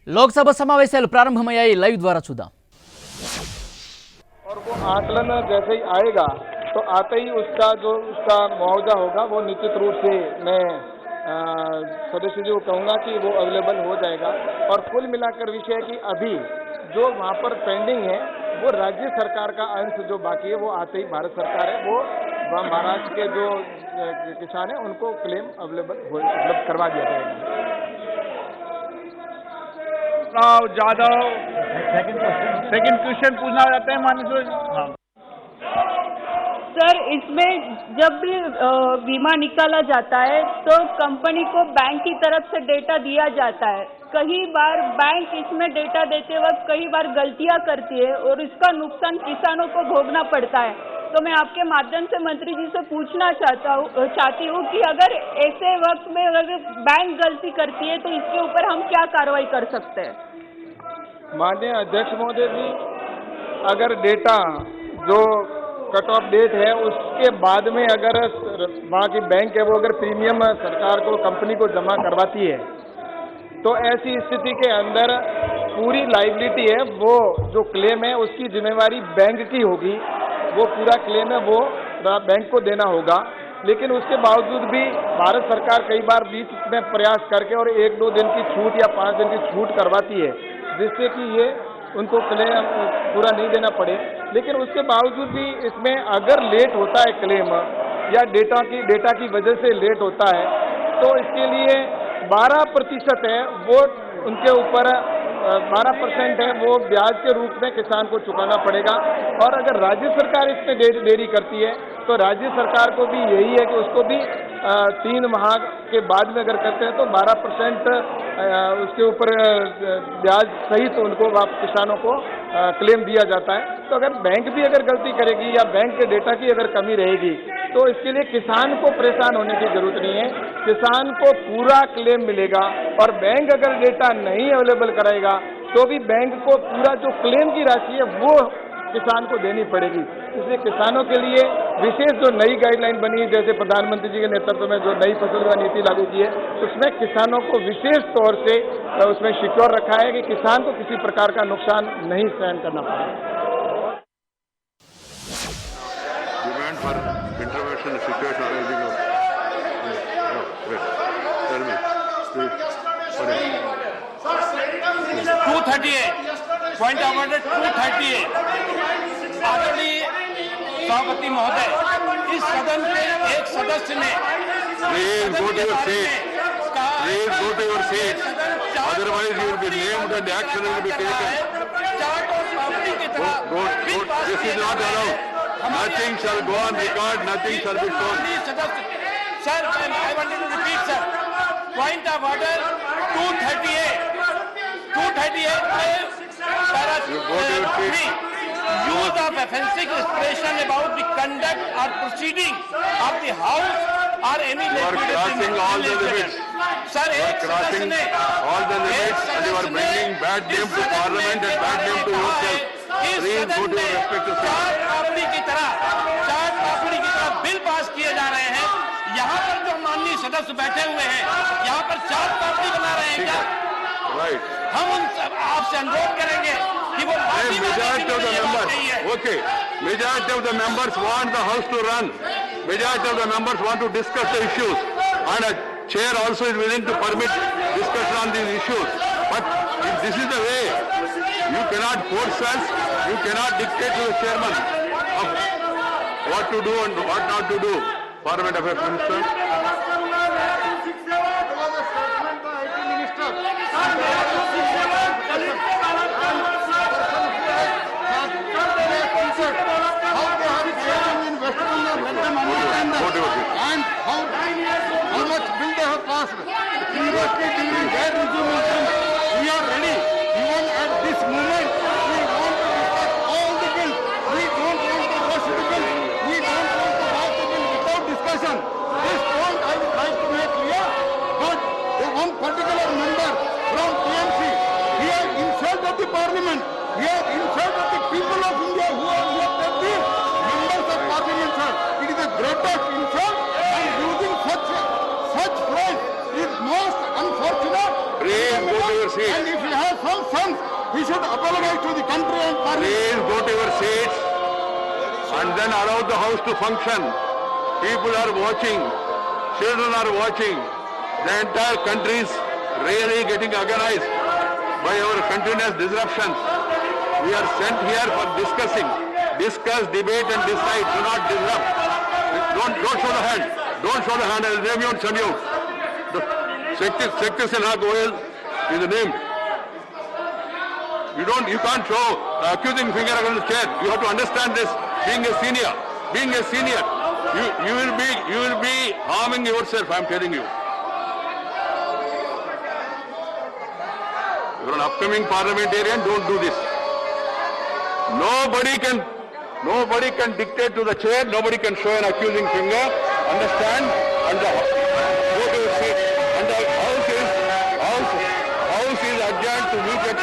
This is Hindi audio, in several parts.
లోక్సభ సమావేశాలు ప్రారంభమయ్యాయి. లైవ్ ద్వారా చూద్దాం. और वो आकलन जैसे ही आएगा तो आते ही उसका मुआवजा होगा वो निश्चित रूप से मैं सदस्य जी को कहूँगा कि वो अवेलेबल हो जाएगा। और कुल मिलाकर विषय कि अभी जो वहाँ पर पेंडिंग है वो राज्य सरकार का अंश जो बाकी है वो आते ही भारत सरकार है वो महाराष्ट्र के जो किसान हैं उनको क्लेम उपलब्ध करवा दिया जाएगा। राव जाधव सेकंड क्वेश्चन पूछना चाहते हैं माननीय। हाँ सर, इसमें जब भी बीमा निकाला जाता है तो कंपनी को बैंक की तरफ से डेटा दिया जाता है। कई बार बैंक इसमें डेटा देते वक्त कई बार गलतियां करती है और इसका नुकसान किसानों को भोगना पड़ता है। तो मैं आपके माध्यम से मंत्री जी से पूछना चाहती हूँ कि अगर ऐसे वक्त में अगर बैंक गलती करती है तो इसके ऊपर हम क्या कार्रवाई कर सकते हैं? माननीय अध्यक्ष महोदय जी, अगर डेटा जो कट ऑफ डेट है उसके बाद में अगर वहाँ की बैंक है वो अगर प्रीमियम सरकार को कंपनी को जमा करवाती है तो ऐसी स्थिति के अंदर पूरी लाइबिलिटी है वो जो क्लेम है उसकी जिम्मेवारी बैंक की होगी। वो पूरा क्लेम है वो बैंक को देना होगा। लेकिन उसके बावजूद भी भारत सरकार कई बार बीच में प्रयास करके और 1-2 दिन की छूट या 5 दिन की छूट करवाती है जिससे कि ये उनको क्लेम पूरा नहीं देना पड़े। लेकिन उसके बावजूद भी इसमें अगर लेट होता है क्लेम या डेटा की वजह से लेट होता है तो इसके लिए 12% है वो उनके ऊपर 12% है वो ब्याज के रूप में किसान को चुकाना पड़ेगा। और अगर राज्य सरकार इसमें देरी करती है तो राज्य सरकार को भी यही है कि उसको भी 3 माह के बाद में अगर करते हैं तो 12% उसके ऊपर ब्याज सहित उनको किसानों को क्लेम दिया जाता है। तो अगर बैंक भी अगर गलती करेगी या बैंक के डेटा की अगर कमी रहेगी तो इसके लिए किसान को परेशान होने की जरूरत नहीं है। किसान को पूरा क्लेम मिलेगा और बैंक अगर डेटा नहीं अवेलेबल कराएगा तो भी बैंक को पूरा जो क्लेम की राशि है वो किसान को देनी पड़ेगी। इसलिए किसानों के लिए विशेष जो नई गाइडलाइन बनी है जैसे प्रधानमंत्री जी के नेतृत्व में जो नई फसल बीमा नीति लागू की है उसमें किसानों को विशेष तौर से उसमें सिक्योर रखा है कि किसान को किसी प्रकार का नुकसान नहीं सहन करना पड़े। Demand for intervention situation arising of 238 point order 238 आदरणीय सभापति महोदय, इस सदन के एक सदस्य ने otherwise you will be named and action will be taken. This is not allowed. Nothing shall go on record, nothing shall be shown. Sir, I wanted to repeat, sir. Point of order 238. 238 You go to your seat. Use of offensive expression about the conduct or proceeding of the house or any You are crossing all the limits. Sir, You are crossing all the limits and you are bringing bad name to Parliament and bad name to yourself. Please go to your respective seat. चार पापड़ी की तरह बिल पास किए जा रहे हैं। यहाँ पर जो माननीय सदस्य बैठे हुए हैं यहाँ पर चार पापड़ी बना रहे हैं क्या? Right. हम उन आपसे अनुरोध करेंगे कि वो Majority of the members, okay. Majority of the members want the house to run. Majority of the members want to discuss the issues, and a chair also is willing to permit discussion on these issues. But if this is the way, you cannot force us. You cannot dictate to the chairman of what to do and what not to do. Parliament Affairs Minister. And how much bill they have passed. Previously during their resolution, we are ready. Even at this moment, we want to discuss all the bills. We don't want to rush the bill. We don't want to pass the bill without discussion. This point I would like to make clear. But one particular member from TMC, he has insulted the parliament. He has insulted the people of India who are elected the members of parliament, sir. It is a greatest insult, and using such phrase is most unfortunate. Please go to your seat. And if he has false sense. He should apologize to the country and parliament. Please go to your seats and then allow the house to function. People are watching, children are watching. The entire country is really getting organized by our continuous disruptions. We are sent here for discussing. Discuss, debate and decide. Do not disrupt. Don't show the hand. Don't show the hand. I will name you and send you. Shakti Sinha Goyal is the name. You can't show accusing finger against the chair. You have to understand this. Being a senior, you will be harming yourself. I am telling you. You're an upcoming parliamentarian. Don't do this. Nobody can dictate to the chair. Nobody can show an accusing finger. Understand? And go to your seat. And the house is adjourned to meet at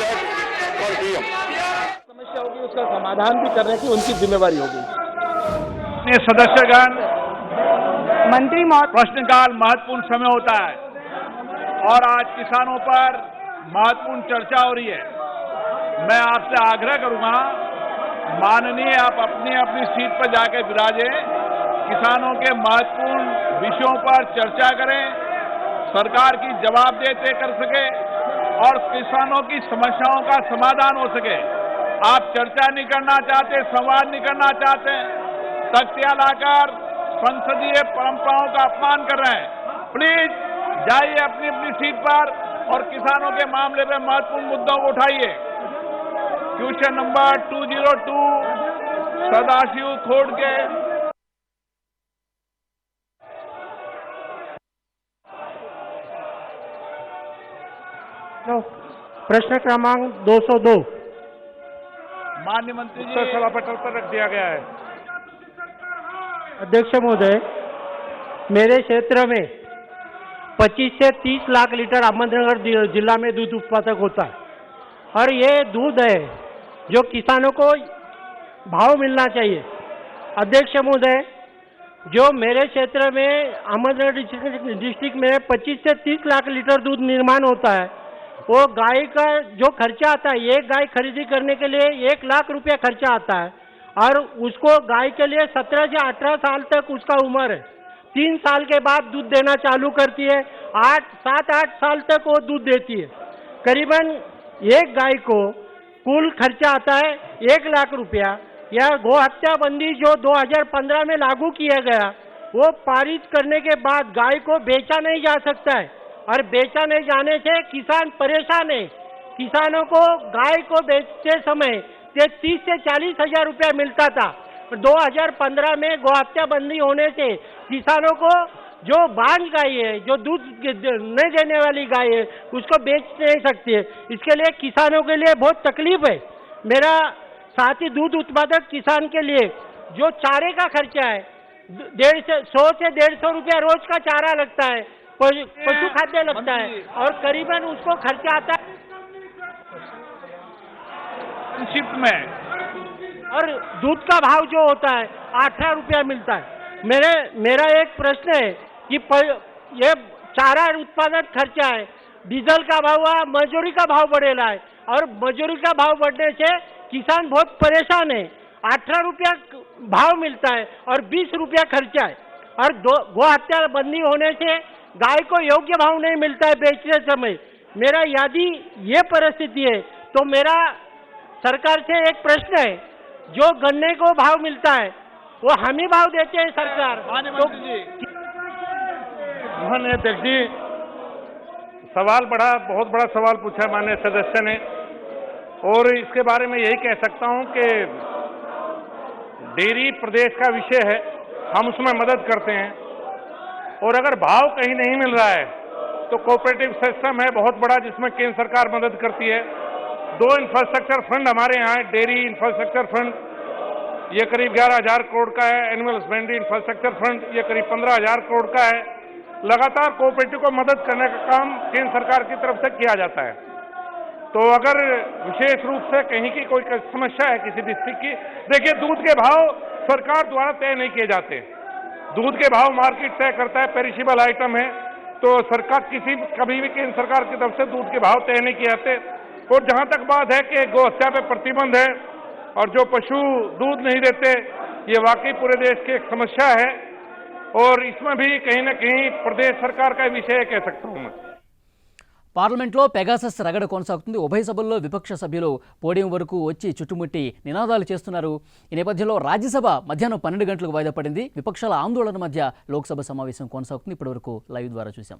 4 PM. समस्या होगी उसका समाधान भी करने की उनकी जिम्मेवारी होगी। सदस्यगण, मंत्री महोदय, प्रश्नकाल महत्वपूर्ण समय होता है और आज किसानों पर महत्वपूर्ण चर्चा हो रही है। मैं आपसे आग्रह करूंगा, माननीय आप अपनी अपनी सीट पर जाकर विराजे, किसानों के महत्वपूर्ण विषयों पर चर्चा करें, सरकार की जवाबदेही तय कर सके और किसानों की समस्याओं का समाधान हो सके। आप चर्चा नहीं करना चाहते, संवाद नहीं करना चाहते, तख्तियां लाकर संसदीय परंपराओं का अपमान कर रहे हैं। प्लीज जाइए अपनी अपनी सीट पर और किसानों के मामले में महत्वपूर्ण मुद्दों को उठाइए। Question number 202 Sadashiv Khodke. प्रश्न क्रमांक 202 माननीय मंत्री जी, सभा पटल पर रख दिया गया है। अध्यक्ष महोदय, मेरे क्षेत्र में 25 से 30 लाख लीटर अहमदनगर जिला में दूध उत्पादक होता है और ये दूध है जो किसानों को भाव मिलना चाहिए। अध्यक्ष महोदय, जो मेरे क्षेत्र में अहमदनगर डिस्ट्रिक्ट में 25 से 30 लाख लीटर दूध निर्माण होता है, वो गाय का जो खर्चा आता है, एक गाय खरीदी करने के लिए 1 लाख रुपया खर्चा आता है और उसको गाय के लिए 17 से 18 साल तक उसका उम्र है। 3 साल के बाद दूध देना चालू करती है, 7-8 साल तक वो दूध देती है। करीबन एक गाय को कुल खर्चा आता है 1 लाख रुपया। यह गौ हत्या बंदी जो 2015 में लागू किया गया, वो पारित करने के बाद गाय को बेचा नहीं जा सकता है और बेचा नहीं जाने से किसान परेशान है। किसानों को गाय को बेचते समय 30 से 40 हजार रुपया मिलता था। 2015 में गौ हत्या बंदी होने से किसानों को जो बांझ गाय है, जो दूध नहीं देने वाली गाय है, उसको बेच नहीं सकती है। इसके लिए किसानों के लिए बहुत तकलीफ है। मेरा साथी दूध उत्पादक किसान के लिए जो चारे का खर्चा है, 100 से 150 रुपया रोज का चारा लगता है, पशु खाद्य लगता है और करीबन उसको खर्चा आता है शिफ्ट में और दूध का भाव जो होता है 18 रुपया मिलता है। मेरा एक प्रश्न है कि ये चारा उत्पादन खर्चा है, डीजल का भाव, मजदूरी का भाव बढ़ेला है और मजदूरी का भाव बढ़ने से किसान बहुत परेशान है। 18 रुपया भाव मिलता है और 20 रुपया खर्चा है और गौ हत्या बंदी होने से गाय को योग्य भाव नहीं मिलता है बेचते समय। मेरा यदि ये परिस्थिति है तो मेरा सरकार से एक प्रश्न है, जो गन्ने को भाव मिलता है वो हम ही भाव देते हैं सरकार। माननीय अध्यक्ष जी, बहुत बड़ा सवाल पूछा माननीय सदस्य ने और इसके बारे में यही कह सकता हूं कि डेयरी प्रदेश का विषय है, हम उसमें मदद करते हैं और अगर भाव कहीं नहीं मिल रहा है तो कोऑपरेटिव सिस्टम है बहुत बड़ा जिसमें केंद्र सरकार मदद करती है। 2 इंफ्रास्ट्रक्चर फंड हमारे यहाँ है, डेयरी इंफ्रास्ट्रक्चर फंड ये करीब 11,000 करोड़ का है, एनुअल हस्बेंड्री इंफ्रास्ट्रक्चर फंड ये करीब 15,000 करोड़ का है। लगातार कोऑपरेटिव को मदद करने का काम केंद्र सरकार की तरफ से किया जाता है। तो अगर विशेष रूप से कहीं की कोई समस्या है किसी डिस्ट्रिक्ट की, देखिए दूध के भाव सरकार द्वारा तय नहीं किए जाते। दूध के भाव मार्केट तय करता है, पेरिशेबल आइटम है, तो सरकार कभी भी केंद्र सरकार की तरफ से दूध के भाव तय नहीं किए जाते। और जहां तक बात है कि गौ हत्या पे प्रतिबंध है और जो पशु दूध नहीं देते, ये वाकई पूरे देश की एक समस्या है और इसमें भी कहीं ना कहीं प्रदेश सरकार का विषय कह सकता हूं मैं। పార్లమెంట్లో పెగాసస్ రగడ కొనసాగుతుంది. ఉభయ సభల్లో విపక్ష సభ్యులు పోడియం వరకు వచ్చి చుట్టుముట్టి నినాదాలు చేస్తున్నారు. ఈ నేపథ్యంలో రాజ్యసభ మధ్యాహ్నం 12 గంటలకు వాయిదా పడింది. విపక్షాల ఆందోళన మధ్య లోక్సభ సమావేశం కొనసాగుతుంది. ఇప్పటివరకు లైవ్ ద్వారా చూసాం.